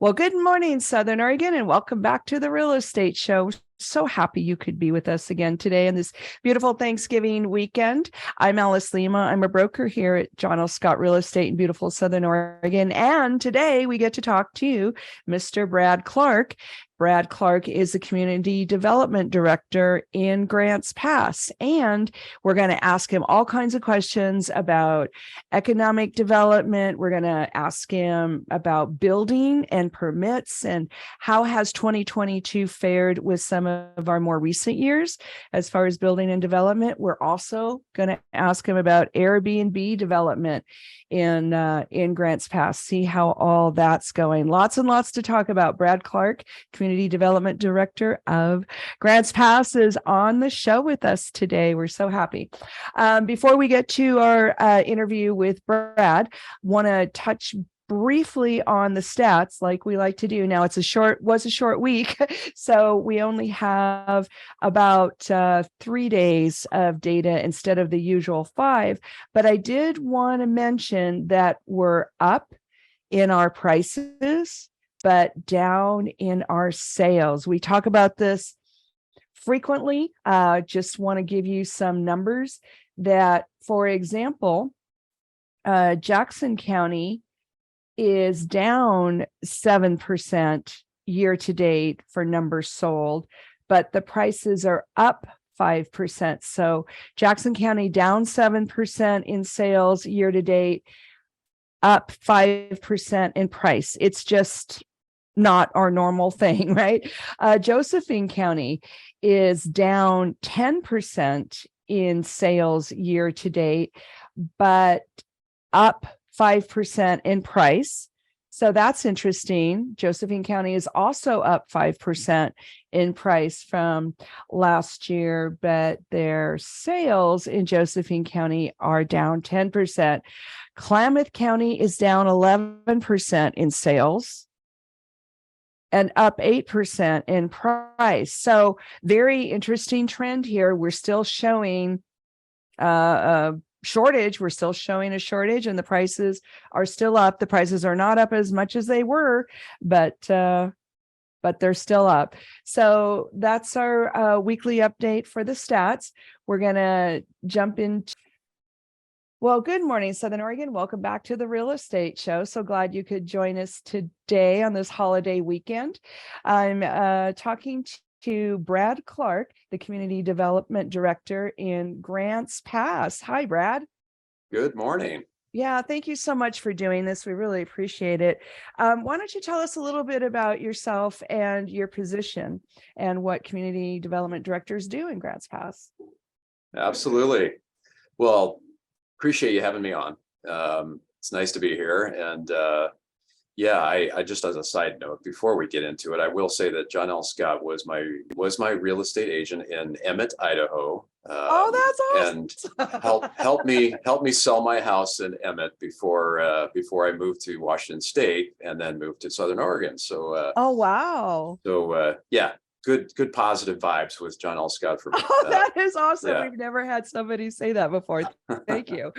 Well, good morning, Southern Oregon, and welcome back to the Real Estate Show. So happy you could be with us again today on this beautiful Thanksgiving weekend. I'm Alice Lema. I'm a broker here at John L. Scott Real Estate in beautiful Southern Oregon. And today we get to talk to Mr. Brad Clark. Brad Clark is the Community Development Director in Grants Pass. And we're going to ask him all kinds of questions about economic development. We're going to ask him about building and permits and how has 2022 fared with some of our more recent years as far as building and development. We're also going to ask him about Airbnb development in Grants Pass, see how all that's going. Lots and lots to talk about. Brad Clark, Community Development Director of Grants Pass, is on the show with us today. We're so happy. Before we get to our interview with Brad, want to touch briefly on the stats like we like to do. Now was a short week, so we only have about 3 days of data instead of the usual 5. But I did want to mention that we're up in our prices, but down in our sales. We talk about this frequently. Just want to give you some numbers that, for example, Jackson County is down 7% year to date for numbers sold, but the prices are up 5%. So Jackson County down 7% in sales year to date, up 5% in price. It's just not our normal thing, right? Josephine County is down 10% in sales year to date, but up 5% in price. So that's interesting. Josephine County is also up 5% in price from last year, but their sales in Josephine County are down 10%. Klamath County is down 11% in sales and up 8% in price. So very interesting trend here. We're still showing shortage. We're still showing a shortage, and the prices are still up. The prices are not up as much as they were, but they're still up. So that's our weekly update for the stats. We're gonna jump into. Well, good morning, Southern Oregon. Welcome back to the Real Estate Show. So glad you could join us today on this holiday weekend. I'm talking to Brad Clark, the Community Development Director in Grants Pass. Hi, Brad. Good morning. Yeah, thank you so much for doing this. We really appreciate it. Why don't you tell us a little bit about yourself and your position and what Community Development Directors do in Grants Pass? Absolutely. Well, appreciate you having me on. It's nice to be here. And yeah, I just, as a side note, before we get into it, I will say that John L. Scott was my real estate agent in Emmett, Idaho. Oh, that's awesome! And help me sell my house in Emmett before I moved to Washington State and then moved to Southern Oregon. So oh wow! So yeah, good positive vibes with John L. Scott for me. Oh, that is awesome! Yeah. We've never had somebody say that before. Thank you.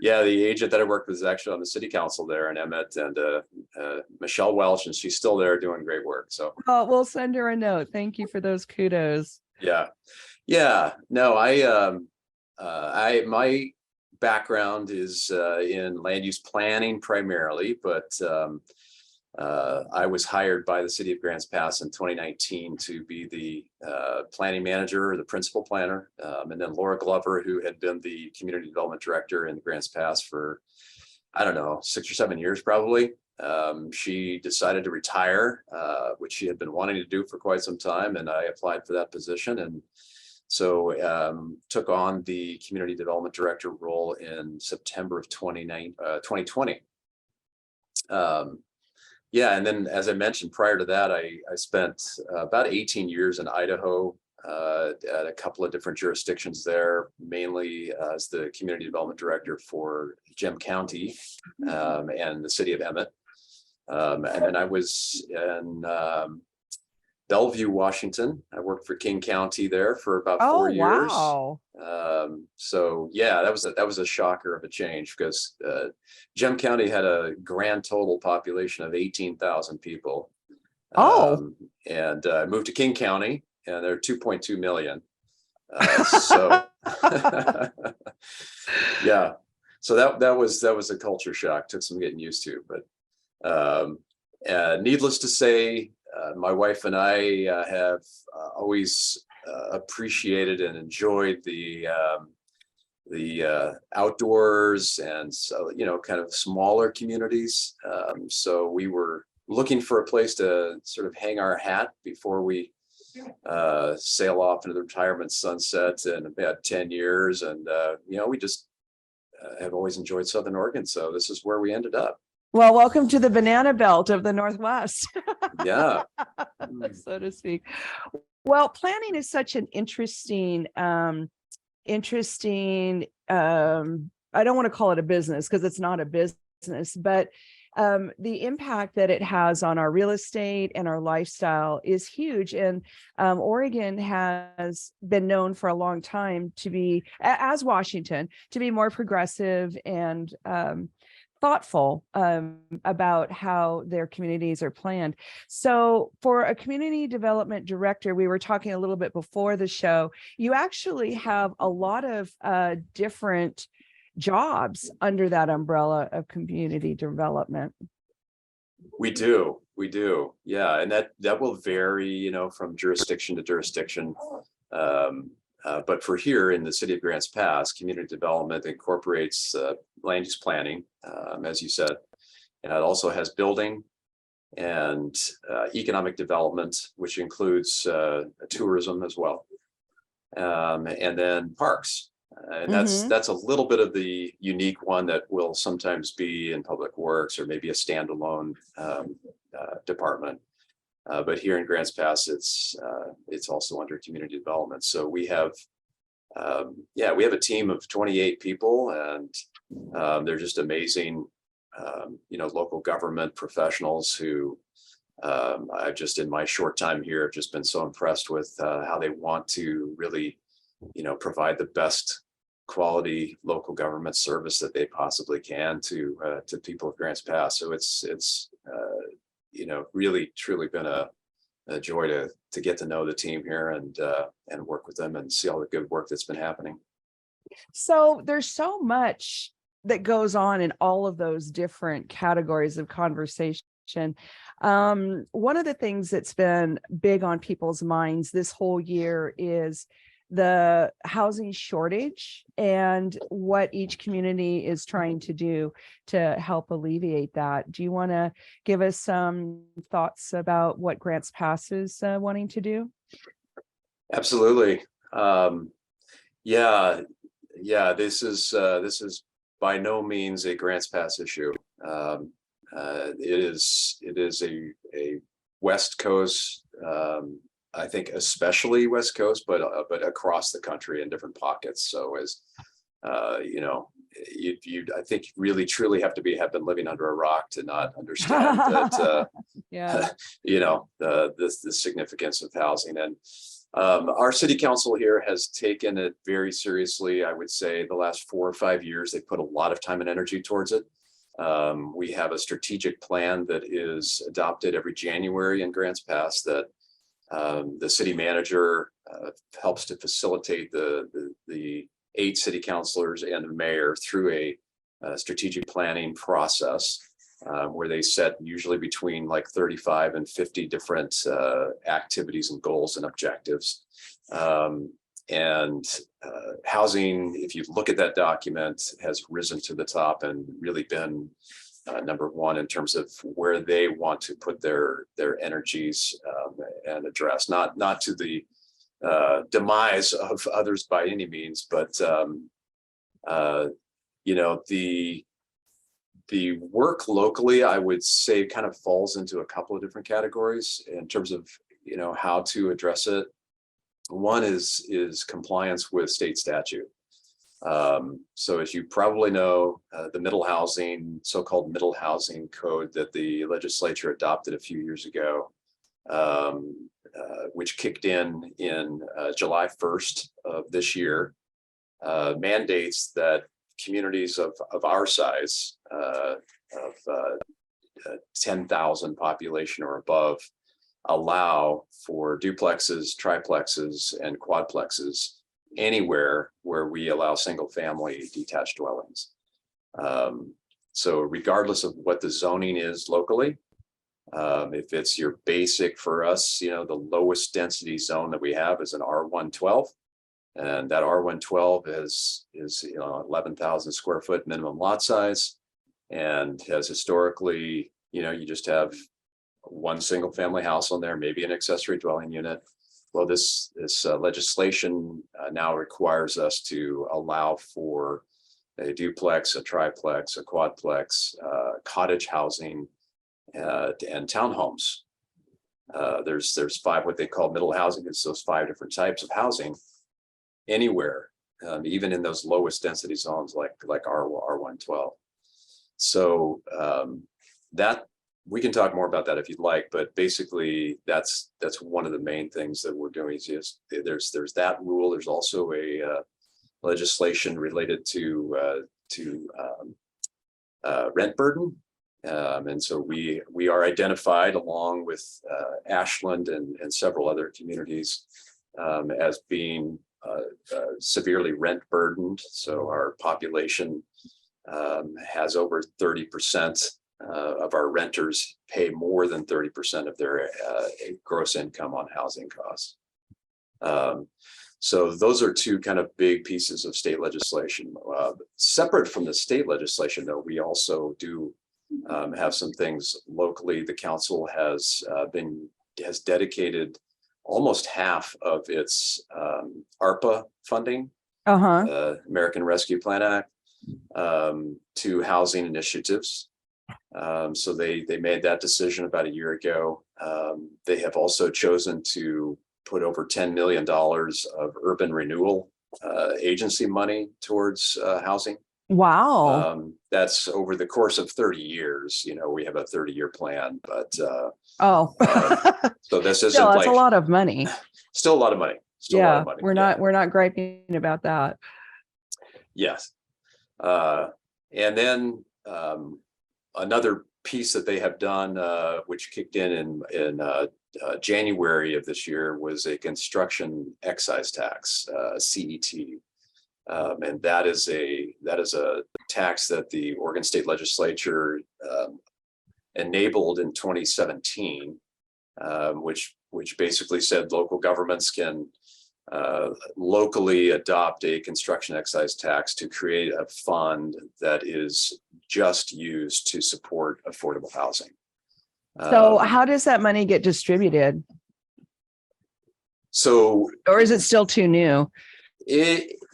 Yeah, the agent that I worked with is actually on the city council there in Emmett, and Michelle Welch, and she's still there doing great work. So we'll send her a note. Thank you for those kudos. Yeah. No, my background is in land use planning primarily, but I was hired by the city of Grants Pass in 2019 to be the planning manager, or the principal planner. And then Laura Glover, who had been the community development director in Grants Pass for, I don't know, 6 or 7 years probably. She decided to retire, which she had been wanting to do for quite some time. And I applied for that position. And so took on the community development director role in September of 2020. Yeah, and then as I mentioned, prior to that, I spent about 18 years in Idaho at a couple of different jurisdictions there, mainly as the community development director for Gem County and the city of Emmett. And then I was in Bellevue, Washington. I worked for King County there for about Oh, 4 years. wow. So yeah, that was a shocker of a change because Gem County had a grand total population of 18,000 people. Oh, And I moved to King County, and there are 2.2 million. So yeah, so that was a culture shock. Took some getting used to, but needless to say, my wife and I have always appreciated and enjoyed the outdoors, and so, kind of smaller communities. So we were looking for a place to sort of hang our hat before we sail off into the retirement sunset in about 10 years. And, we just have always enjoyed Southern Oregon. So this is where we ended up. well, welcome to the banana belt of the Northwest, Yeah. so to speak. Well, planning is such an interesting, I don't want to call it a business because it's not a business, but the impact that it has on our real estate and our lifestyle is huge. And Oregon has been known for a long time to be, as Washington, to be more progressive and thoughtful about how their communities are planned. So for a community development director, we were talking a little bit before the show, you actually have a lot of different jobs under that umbrella of community development. We do. Yeah. And that will vary, from jurisdiction to jurisdiction. But for here in the city of Grants Pass, community development incorporates land use planning, as you said. And it also has building and economic development, which includes tourism as well. And then parks. And that's a little bit of the unique one that will sometimes be in public works or maybe a standalone department. But here in Grants Pass, it's also under community development. So we have a team of 28 people, and they're just amazing, local government professionals who I've just, in my short time here, have just been so impressed with how they want to really, provide the best quality local government service that they possibly can to people of Grants Pass. So it's really truly been a joy to get to know the team here and work with them and see all the good work that's been happening. So there's so much that goes on in all of those different categories of conversation. One of the things that's been big on people's minds this whole year is the housing shortage and what each community is trying to do to help alleviate that. Do you want to give us some thoughts about what Grants Pass is wanting to do? Absolutely. This is by no means a Grants Pass issue. It is a West Coast, I think especially West Coast, but across the country in different pockets. So as I think really truly have been living under a rock to not understand that the significance of housing. And our city council here has taken it very seriously. I would say the last 4 or 5 years, they put a lot of time and energy towards it. We have a strategic plan that is adopted every January in Grants Pass that the city manager helps to facilitate the 8 city councilors and the mayor through a strategic planning process where they set usually between like 35 and 50 different activities and goals and objectives. Housing, if you look at that document, has risen to the top and really been number one in terms of where they want to put their energies and address, not to the demise of others by any means, but the work locally, I would say, kind of falls into a couple of different categories in terms of how to address it. One is compliance with state statute. So as you probably know, the so-called middle housing code that the legislature adopted a few years ago which kicked in July 1st of this year, mandates that communities of our size, of 10,000 population or above, allow for duplexes, triplexes, and quadplexes anywhere where we allow single family detached dwellings. So regardless of what the zoning is locally, if it's your basic, for us, the lowest density zone that we have is an R112. And that R112 is 11,000 square foot minimum lot size, and has historically, you just have one single family house on there, maybe an accessory dwelling unit. Well, this legislation now requires us to allow for a duplex, a triplex, a quadplex, cottage housing, and townhomes. There's 5 what they call middle housing. It's those 5 different types of housing anywhere, even in those lowest density zones like R112. So that we can talk more about that if you'd like, but basically that's one of the main things that we're doing. Is there's that rule. There's also a legislation related to rent burden. And so we are identified along with Ashland and several other communities as being severely rent burdened. So our population has over 30% of our renters pay more than 30% of their gross income on housing costs. So those are 2 kind of big pieces of state legislation. Separate from the state legislation, though, we also do have some things locally. The council has dedicated almost half of its ARPA funding, American Rescue Plan Act, to housing initiatives. So they made that decision about a year ago. They have also chosen to put over $10 million of Urban Renewal Agency money towards housing. Wow. That's over the course of 30 years. We have a 30-year plan, but so this isn't still, that's a lot of money. Still a lot of money. Still a lot of money. We're not griping about that. Yes. And then another piece that they have done, which kicked in January of this year, was a construction excise tax, CET. And that is a tax that the Oregon State Legislature enabled in 2017, which basically said local governments can locally adopt a construction excise tax to create a fund that is just used to support affordable housing. So how does that money get distributed? Or is it still too new?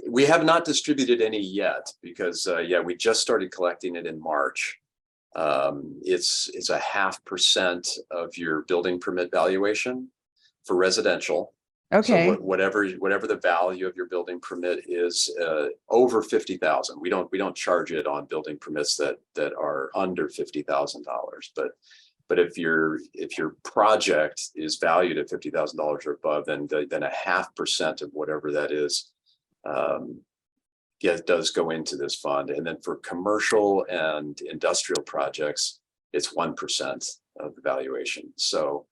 We have not distributed any yet because we just started collecting it in March. It's a 0.5% of your building permit valuation for residential. Okay. So whatever the value of your building permit is, over $50,000. We don't charge it on building permits that are under $50,000. But if your project is valued at $50,000 or above, then 0.5% of whatever that is, does go into this fund. And then for commercial and industrial projects, it's 1% of the valuation. So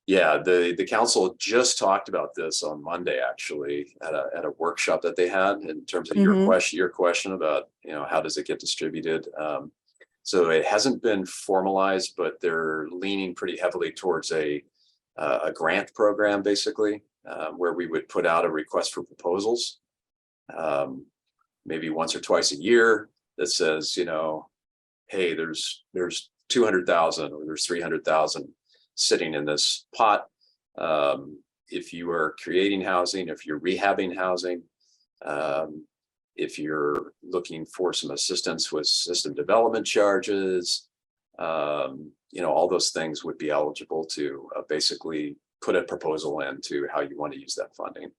the council just talked about this on Monday, actually, at a workshop that they had, in terms of your question about how does it get distributed. So it hasn't been formalized, but they're leaning pretty heavily towards a grant program, basically, where we would put out a request for proposals, maybe once or twice a year, that says, hey, there's 200,000 or there's 300,000 sitting in this pot. If you are creating housing, if you're rehabbing housing, if you're looking for some assistance with system development charges, all those things would be eligible to basically put a proposal in to how you want to use that funding.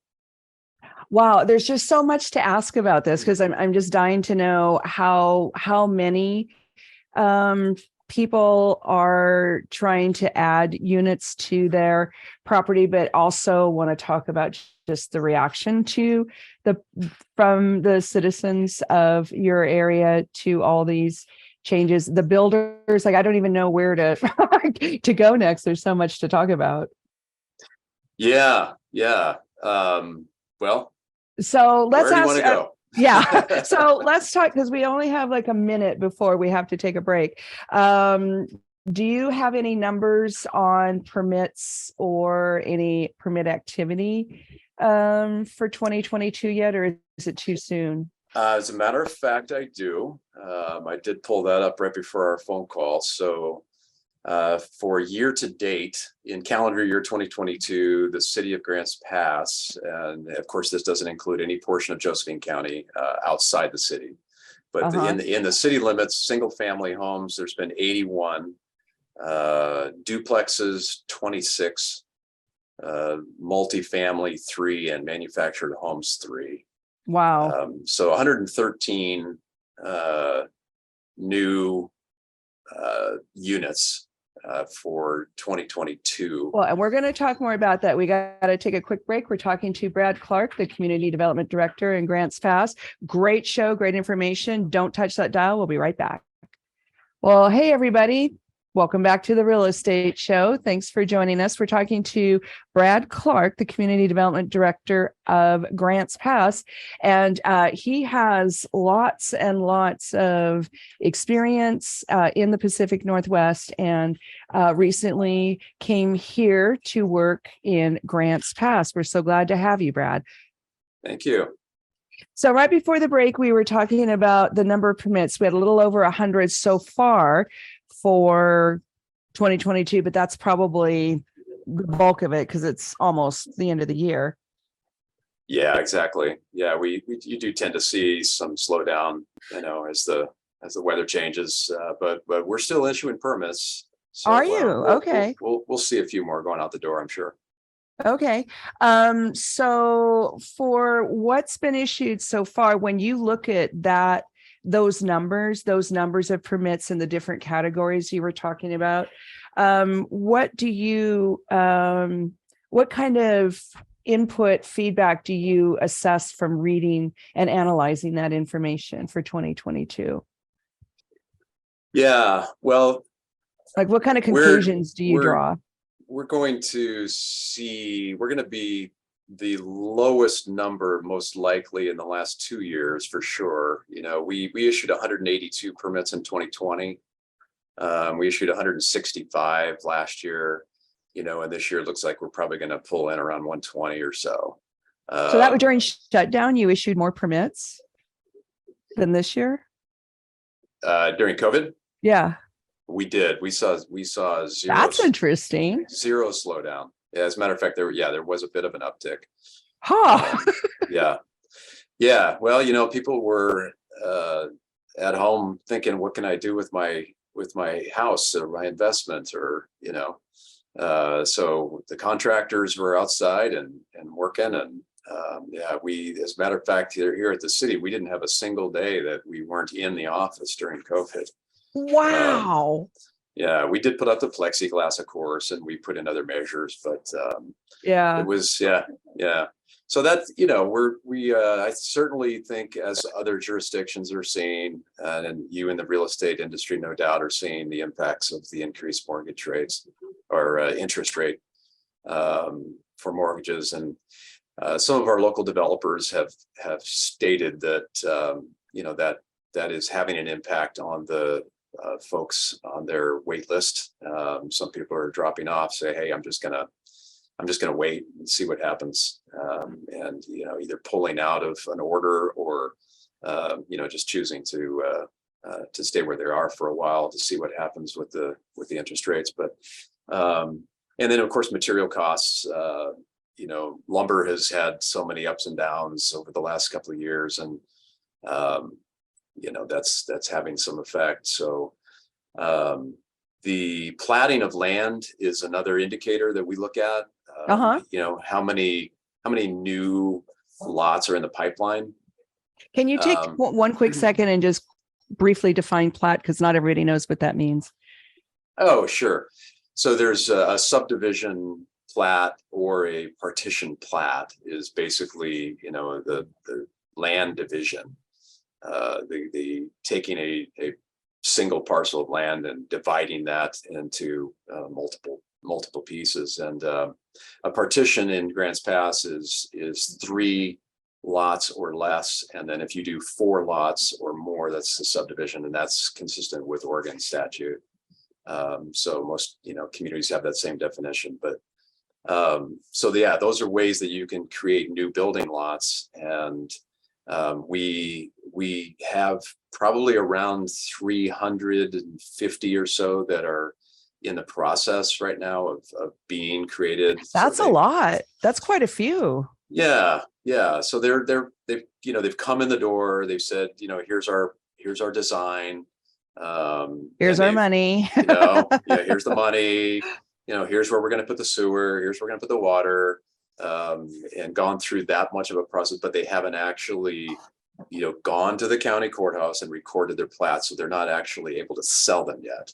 Wow, there's just so much to ask about this, because I'm just dying to know how many people are trying to add units to their property, but also want to talk about just the reaction from the citizens of your area to all these changes. The builders, like, I don't even know where to to go next. There's so much to talk about. Yeah. Well, so let's where do you ask. want to go? Yeah. So let's talk, because we only have like a minute before we have to take a break. Do you have any numbers on permits or any permit activity for 2022 yet, or is it too soon? As a matter of fact, I do. I did pull that up right before our phone call. So for year to date in calendar year 2022, the city of Grants Pass, and of course, this doesn't include any portion of Josephine County outside the city, but in the city limits, single family homes, there's been 81, duplexes 26, multifamily 3, and manufactured homes 3. Wow. So 113 new units for 2022. Well, and we're going to talk more about that. We got to take a quick break. We're talking to Brad Clark, the Community Development Director in Grants Pass. Great show, great information. Don't touch that dial. We'll be right back. Well, hey, everybody. Welcome back to the Real Estate Show. Thanks for joining us. We're talking to Brad Clark, the Community Development Director of Grants Pass, and he has lots and lots of experience in the Pacific Northwest, and recently came here to work in Grants Pass. We're so glad to have you, Brad. Thank you. So right before the break, we were talking about the number of permits. We had a little over 100 so far for 2022, but that's probably the bulk of it because it's almost the end of the year. Yeah, exactly. Yeah, you do tend to see some slowdown, as the weather changes, but we're still issuing permits. So, are you okay? We'll see a few more going out the door, I'm sure. Okay. So for what's been issued so far, when you look at that, those numbers of permits in the different categories you were talking about, what kind of input feedback do you assess from reading and analyzing that information for 2022? Yeah, well, like what kind of conclusions do you draw? We're going to be the lowest number most likely in the last 2 years for sure. We issued 182 permits in 2020. We issued 165 last year, and this year it looks like we're probably going to pull in around 120 or so. So that was during shutdown, you issued more permits than this year? During COVID? Yeah. We did. We saw zero. That's interesting. Zero slowdown. Yeah, as a matter of fact, there was a bit of an uptick. Huh. Yeah. Well, people were at home thinking, what can I do with my house or my investment, or so the contractors were outside and working, and as a matter of fact, here at the city, we didn't have a single day that we weren't in the office during COVID. Wow. Yeah, we did put up the plexiglass, of course, and we put in other measures, but it was, yeah. So that, I certainly think, as other jurisdictions are seeing, and you in the real estate industry, no doubt, are seeing the impacts of the increased mortgage rates or interest rate for mortgages. And some of our local developers have stated that, that is having an impact on the folks on their wait list. Some people are dropping off, say, hey, I'm just gonna wait and see what happens, and either pulling out of an order or just choosing to stay where they are for a while to see what happens with the interest rates. But and then of course material costs. Lumber has had so many ups and downs over the last couple of years, and that's having some effect. So the platting of land is another indicator that we look at. How many new lots are in the pipeline? Can you take one quick second and just briefly define plat, because not everybody knows what that means? Oh, sure. So there's a subdivision plat or a partition plat is basically, the land division. The taking a single parcel of land and dividing that into multiple pieces. And a partition in Grants Pass is 3 lots or less. And then if you do 4 lots or more, that's the subdivision, and that's consistent with Oregon statute. So most, communities have that same definition, but so yeah, those are ways that you can create new building lots. And we have probably around 350 or so that are in the process right now of being created. That's a lot. That's quite a few. Yeah. So they've come in the door. They've said, here's our design. Here's our money. Here's the money. Here's where we're going to put the sewer. Here's where we're going to put the water. And gone through that much of a process, but they haven't actually, gone to the county courthouse and recorded their plats, so they're not actually able to sell them yet.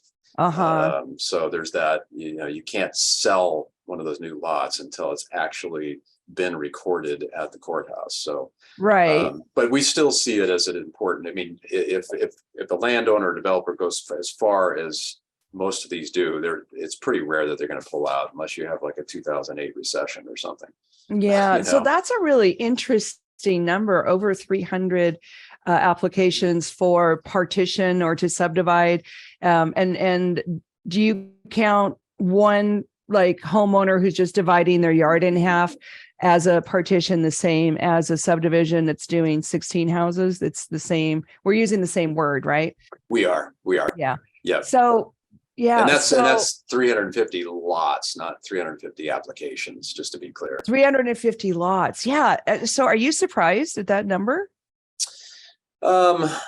So there's that. You can't sell one of those new lots until it's actually been recorded at the courthouse. So right. But we still see it as an important. I mean, if the landowner or developer goes as far as most of these do, it's pretty rare that they're going to pull out unless you have like a 2008 recession or something. Yeah. So that's a really interesting number, over 300 applications for partition or to subdivide. And do you count one like homeowner who's just dividing their yard in half as a partition, the same as a subdivision that's doing 16 houses? It's the same. We're using the same word, right? We are. Yeah. Yeah. So yeah. And that's 350 lots, not 350 applications, just to be clear. 350 lots. Yeah. So are you surprised at that number? I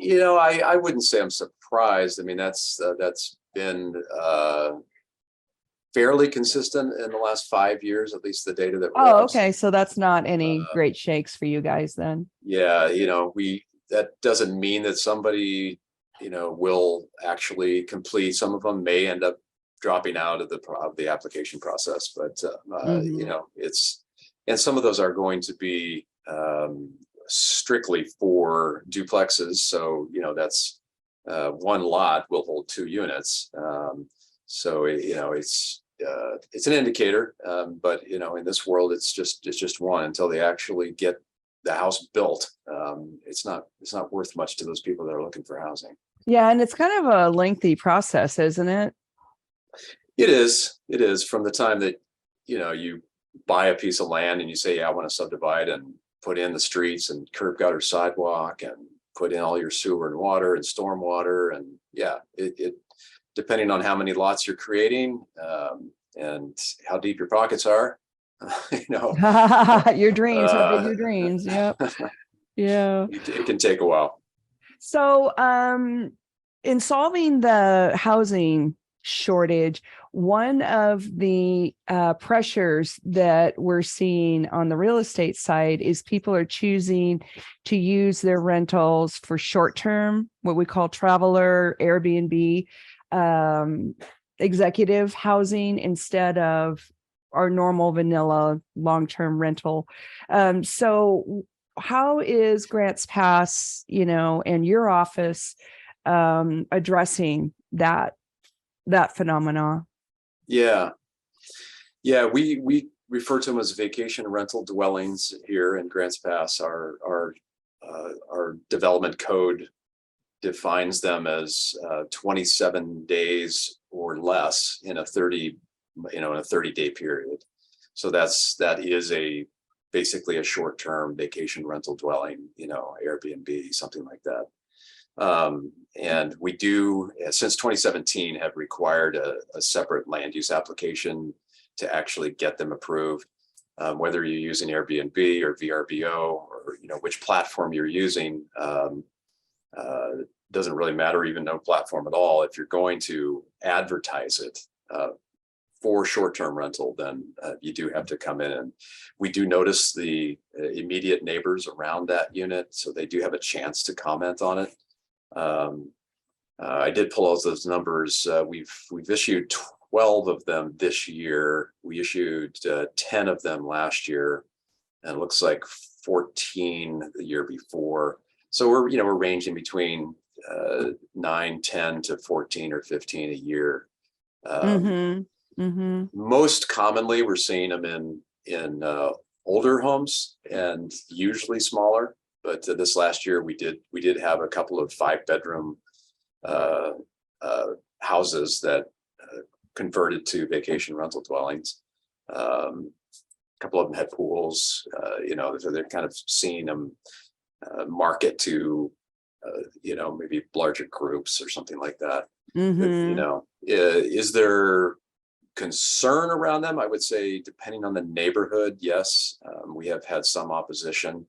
wouldn't say I'm surprised. I mean, that's been fairly consistent in the last 5 years, at least the data that. Okay. So that's not any great shakes for you guys then. Yeah. That doesn't mean that somebody, will actually complete. Some of them may end up dropping out of the application process, but and some of those are going to be strictly for duplexes. So, that's one lot will hold 2 units. So, it's an indicator, but, in this world, it's just one until they actually get the house built. It's not worth much to those people that are looking for housing. Yeah. And it's kind of a lengthy process, isn't it? It is from the time that, you buy a piece of land and you say, I want to subdivide and put in the streets and curb gutter sidewalk and put in all your sewer and water and storm water. And it depending on how many lots you're creating and how deep your pockets are, your dreams, how big your dreams. Yep. Yeah. It can take a while. So, in solving the housing shortage, one of the pressures that we're seeing on the real estate side is people are choosing to use their rentals for short-term, what we call traveler, Airbnb, executive housing instead of our normal vanilla long-term rental. So how is Grants Pass, and your office addressing that phenomena? Yeah. We refer to them as vacation rental dwellings here in Grants Pass. Our development code defines them as 27 days or less in a 30-day period. So that is basically a short-term vacation rental dwelling, Airbnb, something like that. And we do, since 2017, have required a separate land use application to actually get them approved. Whether you're using Airbnb or VRBO or which platform you're using, doesn't really matter, even no platform at all. If you're going to advertise it for short-term rental, then you do have to come in. And we do notice the immediate neighbors around that unit, so they do have a chance to comment on it. I did pull out those numbers. We've issued 12 of them this year. We issued 10 of them last year, and it looks like 14 the year before. So we're ranging between 9, 10 to 14 or 15 a year. Most commonly, we're seeing them in older homes and usually smaller. But this last year, we did have a couple of 5-bedroom houses that converted to vacation rental dwellings. A couple of them had pools. So they're kind of seeing them market to maybe larger groups or something like that. Is there concern around them? I would say, depending on the neighborhood, yes. We have had some opposition,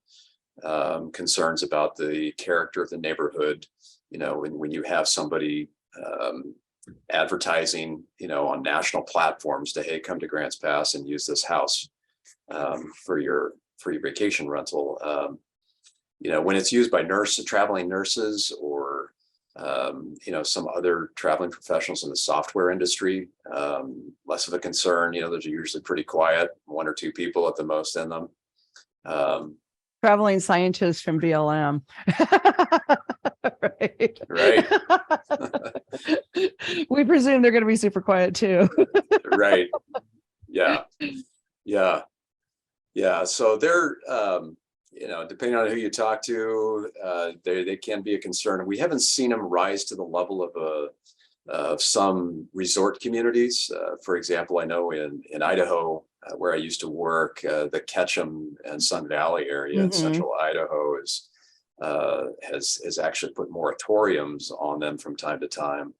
concerns about the character of the neighborhood. When you have somebody advertising, on national platforms to, hey, come to Grants Pass and use this house for your vacation rental. When it's used by traveling nurses, or some other traveling professionals in the software industry, less of a concern. Those are usually pretty quiet, 1 or 2 people at the most in them. Traveling scientists from BLM. Right. We presume they're going to be super quiet too. Right. Yeah. So they're, depending on who you talk to, they can be a concern. We haven't seen them rise to the level of some resort communities. For example, I know in Idaho, where I used to work, the Ketchum and Sun Valley area in central Idaho has actually put moratoriums on them from time to time.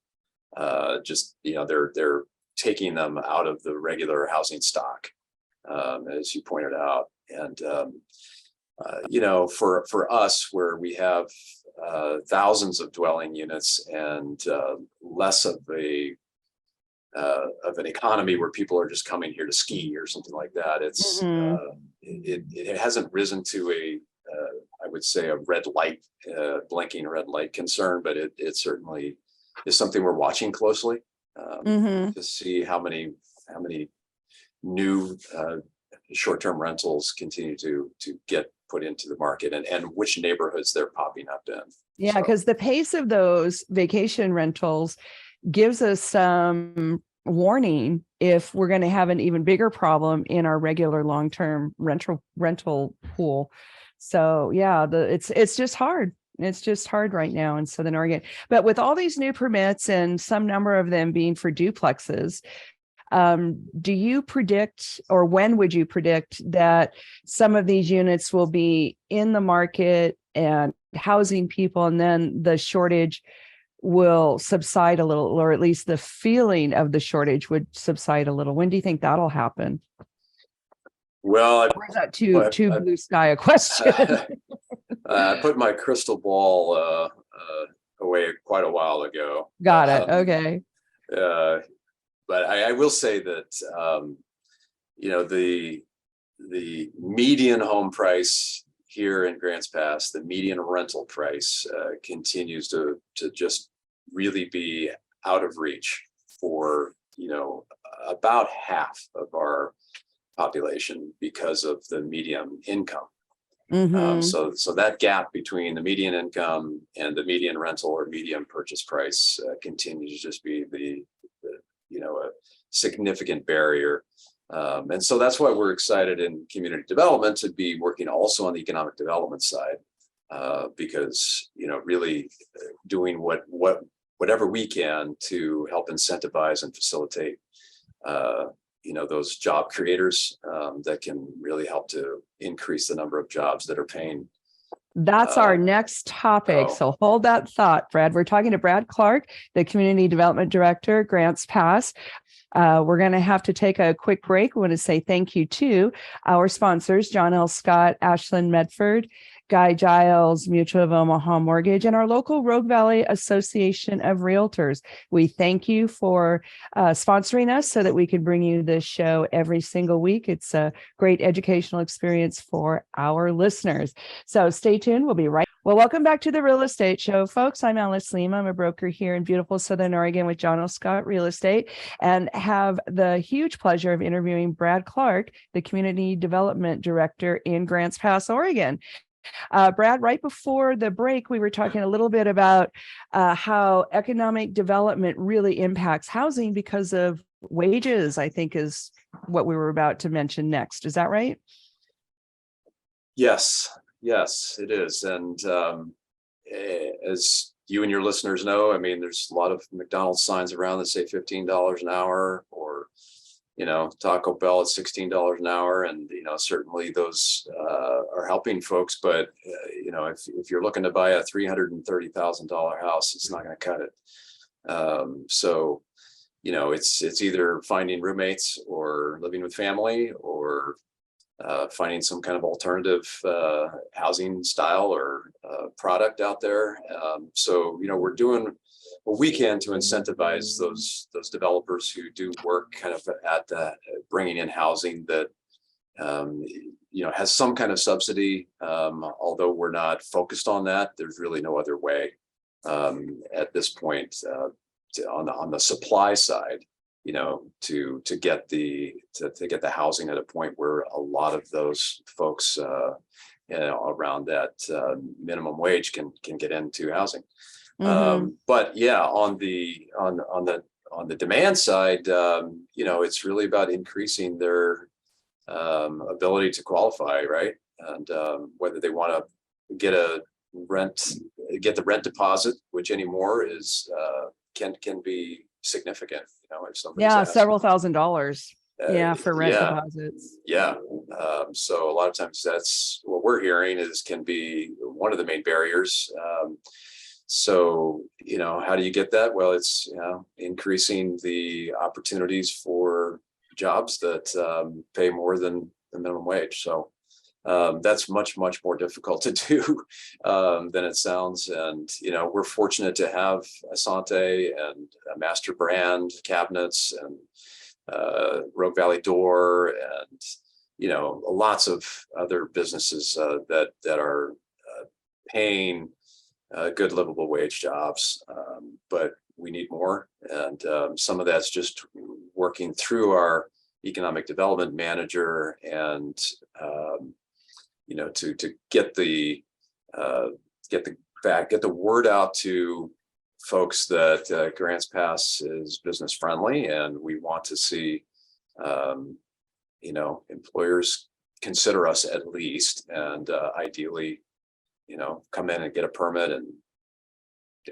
They're taking them out of the regular housing stock, as you pointed out. And for us, where we have thousands of dwelling units and less of an economy where people are just coming here to ski or something like that, it's it hasn't risen to I would say a red light, blinking red light concern, but it certainly is something we're watching closely to see how many new short-term rentals continue to get put into the market, and which neighborhoods they're popping up in. Yeah, because the pace of those vacation rentals gives us some warning if we're going to have an even bigger problem in our regular long-term rental pool. So yeah, it's just hard. It's just hard right now in Southern Oregon. But with all these new permits and some number of them being for duplexes, do you predict, or when would you predict that some of these units will be in the market and housing people, and then the shortage will subside a little, or at least the feeling of the shortage would subside a little? When do you think that'll happen? Well, or is that too blue sky a question? I put my crystal ball away quite a while ago. Got it. Okay. But I will say that the median home price here in Grants Pass, the median rental price continues to just really be out of reach for about half of our population because of the median income. So that gap between the median income and the median rental or median purchase price continues to just be a significant barrier. And so that's why we're excited in community development to be working also on the economic development side, because really doing whatever we can to help incentivize and facilitate those job creators that can really help to increase the number of jobs that are paying. That's our next topic. So hold that thought, Brad. We're talking to Brad Clark, the Community Development Director, Grants Pass. We're going to have to take a quick break. We want to say thank you to our sponsors, John L. Scott, Ashland, Medford, Guy Giles, Mutual of Omaha Mortgage, and our local Rogue Valley Association of Realtors. We thank you for sponsoring us so that we can bring you this show every single week. It's a great educational experience for our listeners. So stay tuned. We'll be right. Well, welcome back to the Real Estate Show, folks. I'm Alice Lema. I'm a broker here in beautiful Southern Oregon with John L. Scott Real Estate, and have the huge pleasure of interviewing Brad Clark, the Community Development Director in Grants Pass, Oregon. Brad, right before the break, we were talking a little bit about how economic development really impacts housing because of wages, I think is what we were about to mention next. Is that right? Yes, it is. And as you and your listeners know, I mean, there's a lot of McDonald's signs around that say $15 an hour, or Taco Bell at $16 an hour. And, certainly those are helping folks. But, if you're looking to buy a $330,000 house, it's not going to cut it. So, it's either finding roommates or living with family, or finding some kind of alternative housing style or product out there. So, we're doing what we can to incentivize those developers who do work kind of at bringing in housing that has some kind of subsidy. Although we're not focused on that, there's really no other way at this point on the supply side, to get the housing at a point where a lot of those folks around that minimum wage can get into housing. But yeah, on the demand side, it's really about increasing their ability to qualify, right? And whether they want to get the rent deposit, which anymore is can be significant. If somebody's several $1,000s. For rent deposits. So a lot of times that's what we're hearing can be one of the main barriers. So, how do you get that? Well, it's, increasing the opportunities for jobs that pay more than the minimum wage. So that's much, much more difficult to do than it sounds. And, we're fortunate to have Asante and Master Brand Cabinets and Rogue Valley Door and, lots of other businesses that are paying good livable wage jobs, but we need more. And some of that's just working through our economic development manager and, to get the word out to folks that Grants Pass is business friendly, and we want to see, employers consider us at least, and ideally, come in and get a permit and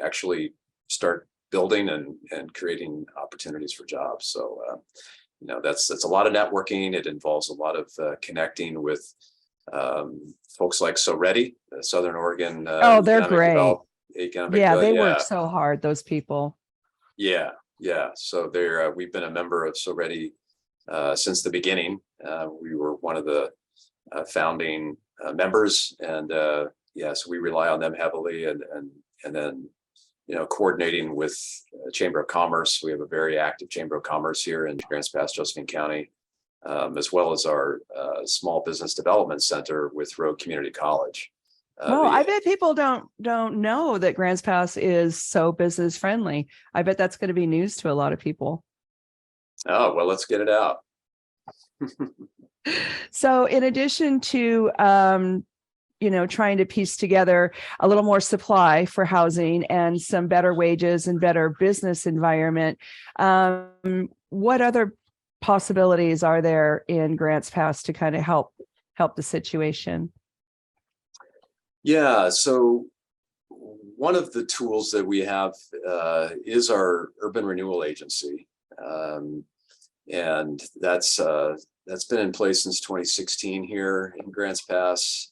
actually start building and creating opportunities for jobs. So, that's a lot of networking. It involves a lot of connecting with folks like SoREDI, the Southern Oregon. They're great. They work so hard, those people. Yeah. So we've been a member of SoREDI since the beginning. We were one of the founding members, and so we rely on them heavily, and then coordinating with Chamber of Commerce. We have a very active Chamber of Commerce here in Grants Pass, Josephine County, as well as our Small Business Development Center with Rogue Community College. I bet people don't know that Grants Pass is so business friendly. I bet that's going to be news to a lot of people. Oh, well, let's get it out. So in addition to trying to piece together a little more supply for housing and some better wages and better business environment, what other possibilities are there in Grants Pass to kind of help the situation? Yeah, so one of the tools that we have is our Urban Renewal Agency, and that's been in place since 2016 here in Grants Pass.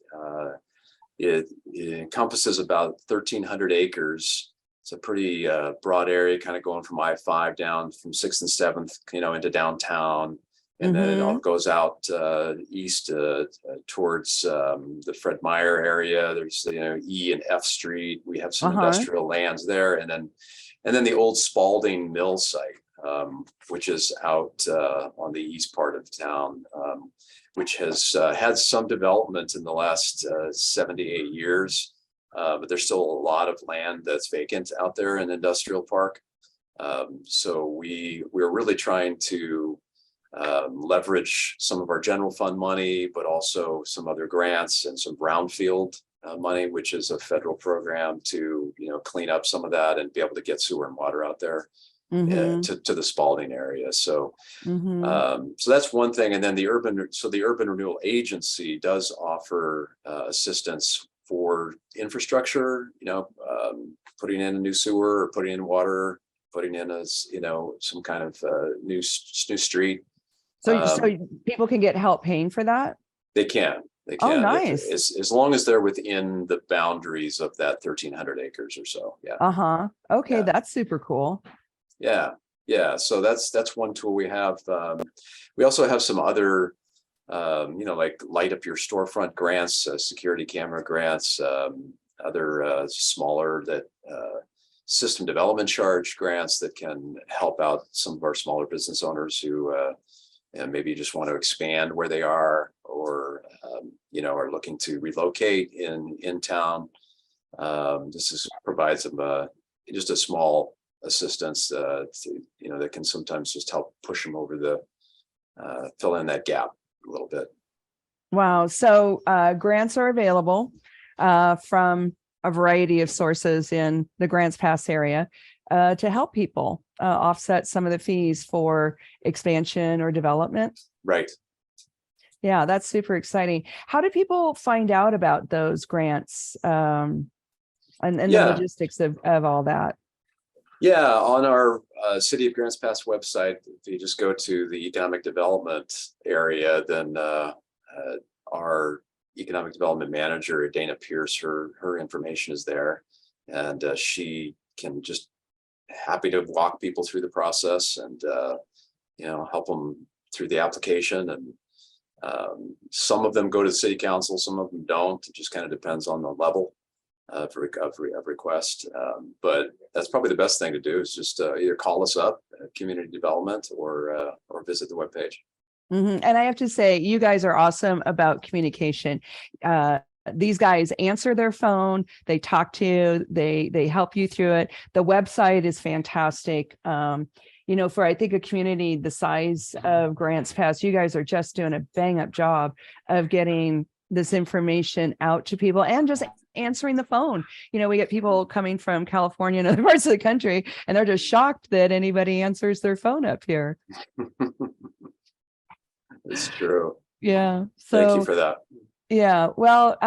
It encompasses about 1,300 acres. It's a pretty broad area, kind of going from I-5 down from 6th and 7th, into downtown, And then it all Mm-hmm. goes out east towards the Fred Meyer area. There's E and F Street. We have some Uh-huh. industrial lands there, and then the old Spalding Mill site, which is out on the east part of town, which has had some development in the last 7 to 8 years, but there's still a lot of land that's vacant out there in Industrial Park. So we're really trying to leverage some of our general fund money, but also some other grants and some brownfield money, which is a federal program to clean up some of that and be able to get sewer and water out there Mm-hmm. to the Spalding area. So Mm-hmm. so that's one thing. And then the Urban Renewal Agency does offer assistance for infrastructure, putting in a new sewer or putting in water, putting in some kind of new street. So people can get help paying for that? They can. Oh, nice. As long as they're within the boundaries of that 1,300 acres or so. Yeah. Uh-huh. Okay, Yeah. that's super cool. Yeah. So that's one tool we have. We also have some other, like light up your storefront grants, security camera grants, other smaller system development charge grants that can help out some of our smaller business owners who and maybe just want to expand where they are, or are looking to relocate in town. This provides them just a small assistance that can sometimes just help push them over fill in that gap a little bit. Wow. So grants are available from a variety of sources in the Grants Pass area to help people offset some of the fees for expansion or development. Right. Yeah, that's super exciting. How do people find out about those grants and the logistics of all that? Yeah, on our City of Grants Pass website, if you just go to the economic development area, then our economic development manager, Dana Pierce, her information is there, and she can just happy to walk people through the process and help them through the application. And some of them go to the city council, some of them don't. It just kind of depends on the level of request. But that's probably the best thing to do is just either call us up at community development or visit the webpage. Mm-hmm. And I have to say, you guys are awesome about communication. These guys answer their phone, they talk to you, they help you through it. The website is fantastic. For I think a community the size of Grants Pass, you guys are just doing a bang up job of getting this information out to people and just answering the phone. We get people coming from California and other parts of the country, and they're just shocked that anybody answers their phone up here. It's true. Yeah. So thank you for that. Yeah. Well,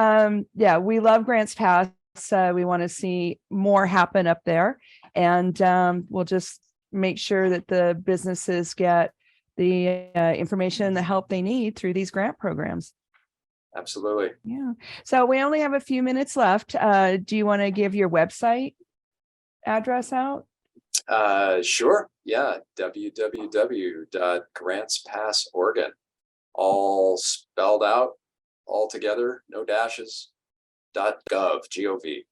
we love Grants Pass. We want to see more happen up there, and we'll just make sure that the businesses get the information, the help they need through these grant programs. Absolutely. Yeah. So we only have a few minutes left. Do you want to give your website address out? Sure. Yeah. www.grantspassoregon, all spelled out, all together, no dashes, .gov, G-O-V.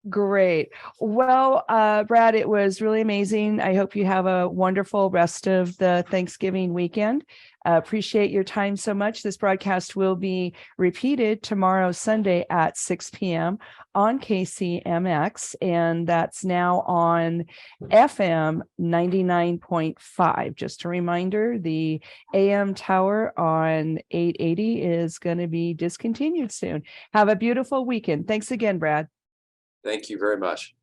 Great. Well, Brad, it was really amazing. I hope you have a wonderful rest of the Thanksgiving weekend. Appreciate your time so much. This broadcast will be repeated tomorrow, Sunday at 6 p.m. on KCMX, and that's now on FM 99.5. Just a reminder, the AM tower on 880 is going to be discontinued soon. Have a beautiful weekend. Thanks again, Brad. Thank you very much.